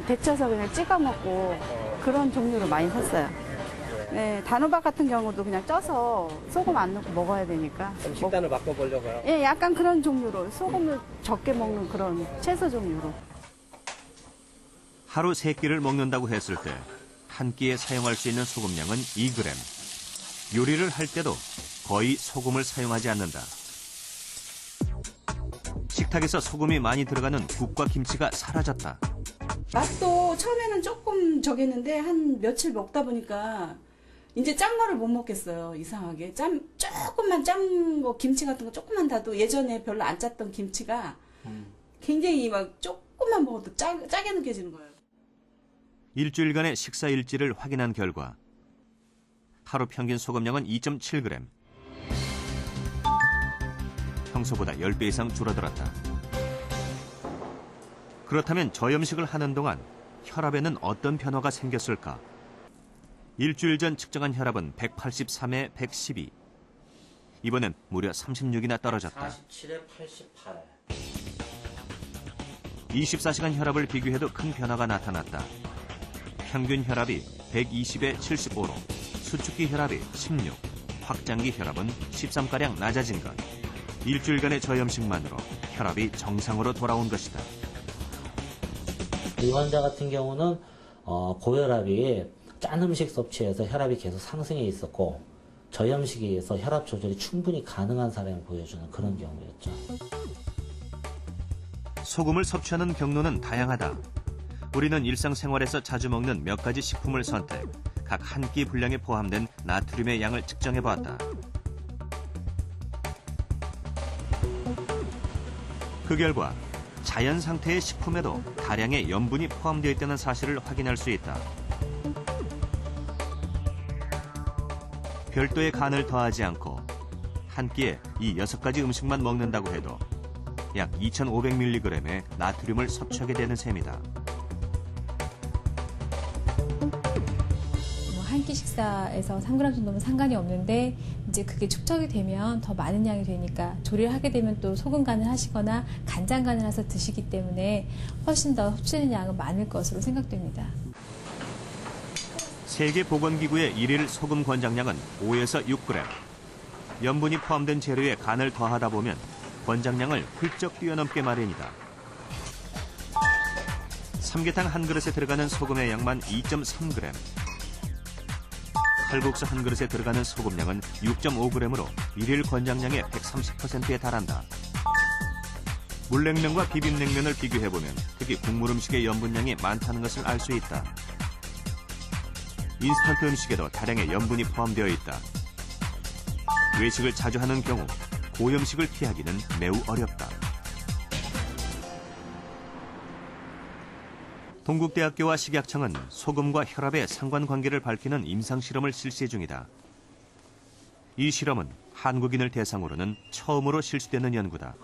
데쳐서 그냥 찍어 먹고 그런 종류로 많이 샀어요. 네, 단호박 같은 경우도 그냥 쪄서 소금 안 넣고 먹어야 되니까. 식단을 바꿔보려고요. 예, 약간 그런 종류로 소금을 적게 먹는 그런 채소 종류로. 하루 3끼를 먹는다고 했을 때 한 끼에 사용할 수 있는 소금량은 2g. 요리를 할 때도 거의 소금을 사용하지 않는다. 식탁에서 소금이 많이 들어가는 국과 김치가 사라졌다. 맛도 처음에는 조금 저겠는데 한 며칠 먹다 보니까 이제 짠 거를 못 먹겠어요. 이상하게. 조금만 짠 거 김치 같은 거 조금만 다도 예전에 별로 안 짰던 김치가 굉장히 막 조금만 먹어도 짜게 느껴지는 거예요. 일주일간의 식사 일지를 확인한 결과 하루 평균 소금량은 2.7g. 평소보다 10배 이상 줄어들었다. 그렇다면 저염식을 하는 동안 혈압에는 어떤 변화가 생겼을까? 일주일 전 측정한 혈압은 183에 112. 이번엔 무려 36이나 떨어졌다. 47에 88. 24시간 혈압을 비교해도 큰 변화가 나타났다. 평균 혈압이 120에 75로 수축기 혈압이 16, 확장기 혈압은 13가량 낮아진 것. 일주일간의 저염식만으로 혈압이 정상으로 돌아온 것이다. 이 환자 같은 경우는 고혈압이 짠 음식 섭취에서 혈압이 계속 상승해 있었고 저염식에 의해서 혈압 조절이 충분히 가능한 사람을 보여주는 그런 경우였죠. 소금을 섭취하는 경로는 다양하다. 우리는 일상생활에서 자주 먹는 몇 가지 식품을 선택, 각 한 끼 분량에 포함된 나트륨의 양을 측정해 보았다. 그 결과 자연 상태의 식품에도 다량의 염분이 포함되어 있다는 사실을 확인할 수 있다. 별도의 간을 더하지 않고 한 끼에 이 6가지 음식만 먹는다고 해도 약 2,500mg의 나트륨을 섭취하게 되는 셈이다. 한 끼 식사에서 3g 정도면 상관이 없는데 이제 그게 축적이 되면 더 많은 양이 되니까 조리를 하게 되면 또 소금 간을 하시거나 간장 간을 해서 드시기 때문에 훨씬 더 섭취하는 양은 많을 것으로 생각됩니다. 세계보건기구의 일일 소금 권장량은 5에서 6g. 염분이 포함된 재료에 간을 더하다 보면 권장량을 훌쩍 뛰어넘게 마련이다. 삼계탕 한 그릇에 들어가는 소금의 양만 2.3g. 칼국수 한 그릇에 들어가는 소금량은 6.5g으로 일일 권장량의 130%에 달한다. 물냉면과 비빔냉면을 비교해보면 특히 국물 음식의 염분량이 많다는 것을 알 수 있다. 인스턴트 음식에도 다량의 염분이 포함되어 있다. 외식을 자주 하는 경우 고염식을 피하기는 매우 어렵다. 동국대학교와 식약청은 소금과 혈압의 상관관계를 밝히는 임상실험을 실시 중이다. 이 실험은 한국인을 대상으로는 처음으로 실시되는 연구다.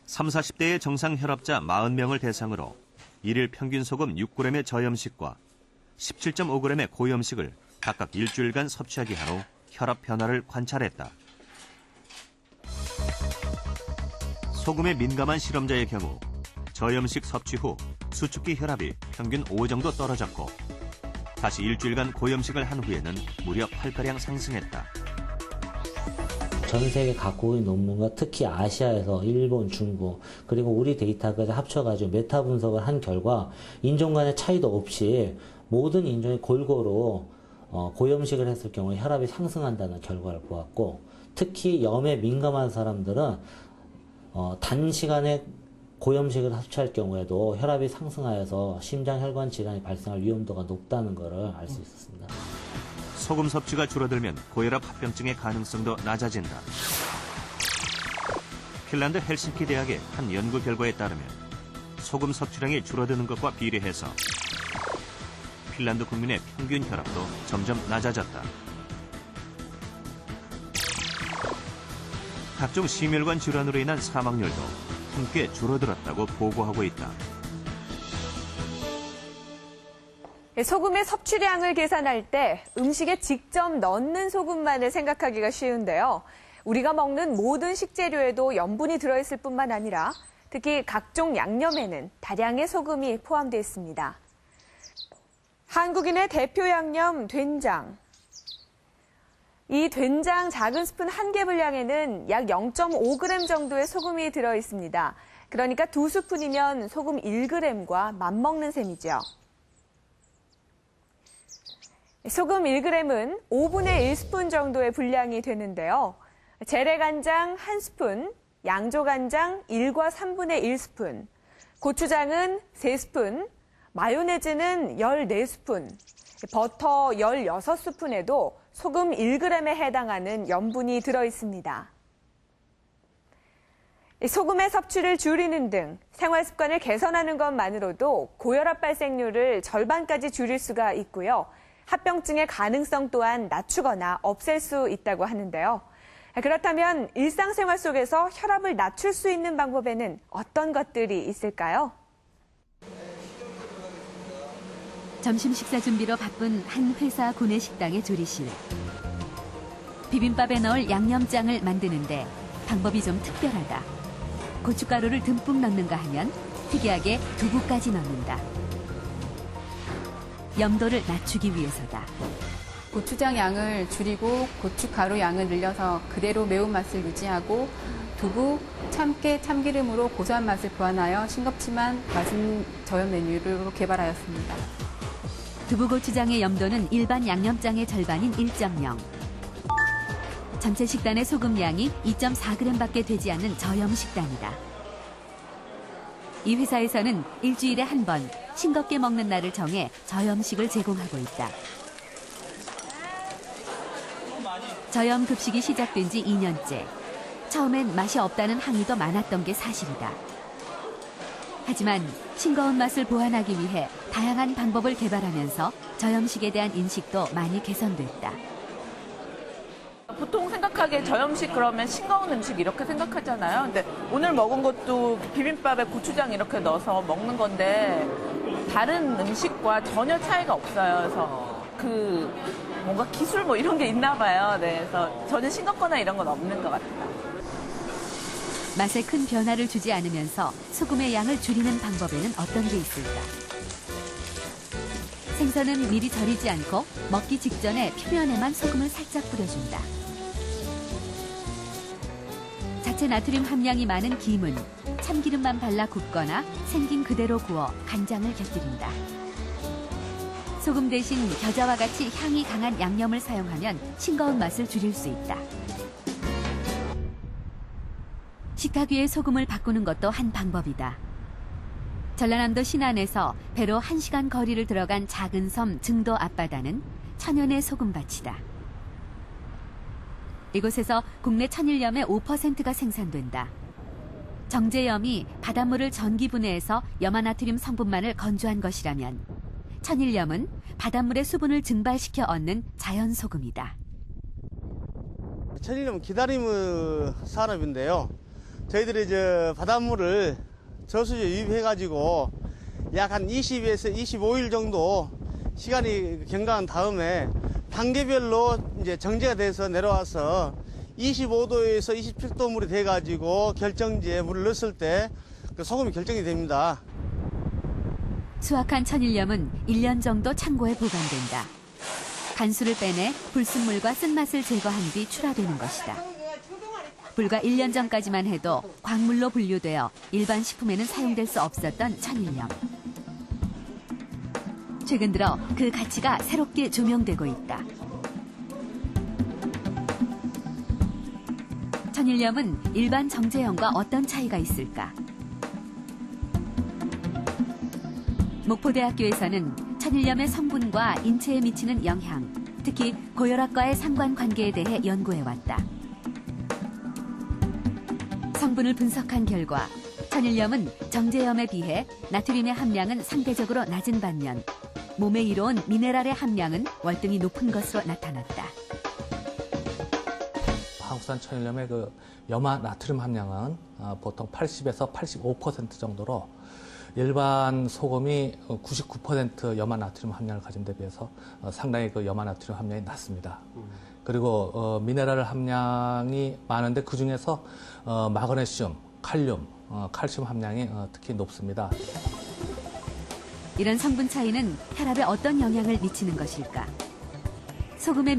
30, 40대의 정상 혈압자 40명을 대상으로 일일 평균 소금 6g의 저염식과 17.5g의 고염식을 각각 일주일간 섭취하게 한 후 혈압 변화를 관찰했다. 소금에 민감한 실험자의 경우 저염식 섭취 후 수축기 혈압이 평균 5 정도 떨어졌고 다시 일주일간 고염식을 한 후에는 무려 8가량 상승했다. 전 세계 각국의 논문과 특히 아시아에서 일본, 중국 그리고 우리 데이터까지 합쳐가지고 메타 분석을 한 결과 인종 간의 차이도 없이 모든 인종이 골고루 고염식을 했을 경우에 혈압이 상승한다는 결과를 보았고 특히 염에 민감한 사람들은 단시간에 고염식을 섭취할 경우에도 혈압이 상승하여서 심장혈관 질환이 발생할 위험도가 높다는 것을 알 수 있었습니다. 소금 섭취가 줄어들면 고혈압 합병증의 가능성도 낮아진다. 핀란드 헬싱키 대학의 한 연구 결과에 따르면 소금 섭취량이 줄어드는 것과 비례해서 핀란드 국민의 평균 혈압도 점점 낮아졌다. 각종 심혈관 질환으로 인한 사망률도 함께 줄어들었다고 보고하고 있다. 소금의 섭취량을 계산할 때 음식에 직접 넣는 소금만을 생각하기가 쉬운데요. 우리가 먹는 모든 식재료에도 염분이 들어있을 뿐만 아니라 특히 각종 양념에는 다량의 소금이 포함되어 있습니다. 한국인의 대표 양념 된장. 이 된장 작은 스푼 1개 분량에는 약 0.5g 정도의 소금이 들어 있습니다. 그러니까 2스푼이면 소금 1g과 맞먹는 셈이죠. 소금 1g은 5분의 1스푼 정도의 분량이 되는데요. 재래간장 1스푼, 양조간장 1과 3분의 1스푼, 고추장은 3스푼, 마요네즈는 14스푼, 버터 16스푼에도 소금 1g에 해당하는 염분이 들어있습니다. 소금의 섭취를 줄이는 등 생활 습관을 개선하는 것만으로도 고혈압 발생률을 절반까지 줄일 수가 있고요. 합병증의 가능성 또한 낮추거나 없앨 수 있다고 하는데요. 그렇다면 일상생활 속에서 혈압을 낮출 수 있는 방법에는 어떤 것들이 있을까요? 점심 식사 준비로 바쁜 한 회사 구내식당의 조리실. 비빔밥에 넣을 양념장을 만드는데 방법이 좀 특별하다. 고춧가루를 듬뿍 넣는가 하면 특이하게 두부까지 넣는다. 염도를 낮추기 위해서다. 고추장 양을 줄이고 고춧가루 양을 늘려서 그대로 매운맛을 유지하고 두부, 참깨, 참기름으로 고소한 맛을 보완하여 싱겁지만 맛있는 저염 메뉴를 개발하였습니다. 두부 고추장의 염도는 일반 양념장의 절반인 1.0. 전체 식단의 소금량이 2.4g밖에 되지 않는 저염 식단이다. 이 회사에서는 일주일에 한 번 싱겁게 먹는 날을 정해 저염식을 제공하고 있다. 저염 급식이 시작된 지 2년째. 처음엔 맛이 없다는 항의도 많았던 게 사실이다. 하지만 싱거운 맛을 보완하기 위해 다양한 방법을 개발하면서 저염식에 대한 인식도 많이 개선됐다. 보통 생각하기에 저염식 그러면 싱거운 음식 이렇게 생각하잖아요. 근데 오늘 먹은 것도 비빔밥에 고추장 이렇게 넣어서 먹는 건데 다른 음식과 전혀 차이가 없어요. 그래서 뭔가 기술 뭐 이런 게 있나 봐요. 네, 그래서 전혀 싱겁거나 이런 건 없는 것 같아요. 맛에 큰 변화를 주지 않으면서 소금의 양을 줄이는 방법에는 어떤 게 있을까? 생선은 미리 절이지 않고 먹기 직전에 표면에만 소금을 살짝 뿌려준다. 자체 나트륨 함량이 많은 김은 참기름만 발라 굽거나 생긴 그대로 구워 간장을 곁들인다. 소금 대신 겨자와 같이 향이 강한 양념을 사용하면 싱거운 맛을 줄일 수 있다. 식탁 위에 소금을 바꾸는 것도 한 방법이다. 전라남도 신안에서 배로 1시간 거리를 들어간 작은 섬 증도 앞바다는 천연의 소금밭이다. 이곳에서 국내 천일염의 5%가 생산된다. 정제염이 바닷물을 전기분해해서 염화나트륨 성분만을 건조한 것이라면 천일염은 바닷물의 수분을 증발시켜 얻는 자연소금이다. 천일염은 기다림 산업인데요. 저희들이 이제 바닷물을 저수지에 유입해가지고 약 한 20에서 25일 정도 시간이 경과한 다음에 단계별로 이제 정제가 돼서 내려와서 25도에서 27도 물이 돼가지고 결정지에 물을 넣었을 때 그 소금이 결정이 됩니다. 수확한 천일염은 1년 정도 창고에 보관된다. 간수를 빼내 불순물과 쓴맛을 제거한 뒤 출하되는 것이다. 불과 1년 전까지만 해도 광물로 분류되어 일반 식품에는 사용될 수 없었던 천일염. 최근 들어 그 가치가 새롭게 조명되고 있다. 천일염은 일반 정제염과 어떤 차이가 있을까? 목포대학교에서는 천일염의 성분과 인체에 미치는 영향, 특히 고혈압과의 상관관계에 대해 연구해왔다. 성분을 분석한 결과 천일염은 정제염에 비해 나트륨의 함량은 상대적으로 낮은 반면 몸에 이로운 미네랄의 함량은 월등히 높은 것으로 나타났다. 한국산 천일염의 그 염화 나트륨 함량은 보통 80에서 85% 정도로 일반 소금이 99% 염화 나트륨 함량을 가진 데 비해서 상당히 그 염화 나트륨 함량이 낮습니다. 그리고 미네랄 함량이 많은데 그 중에서 마그네슘, 칼륨, 칼슘 함량이 특히 높습니다. 이런 성분 차이는 혈압에 어떤 영향을 미치는 것일까? 소금의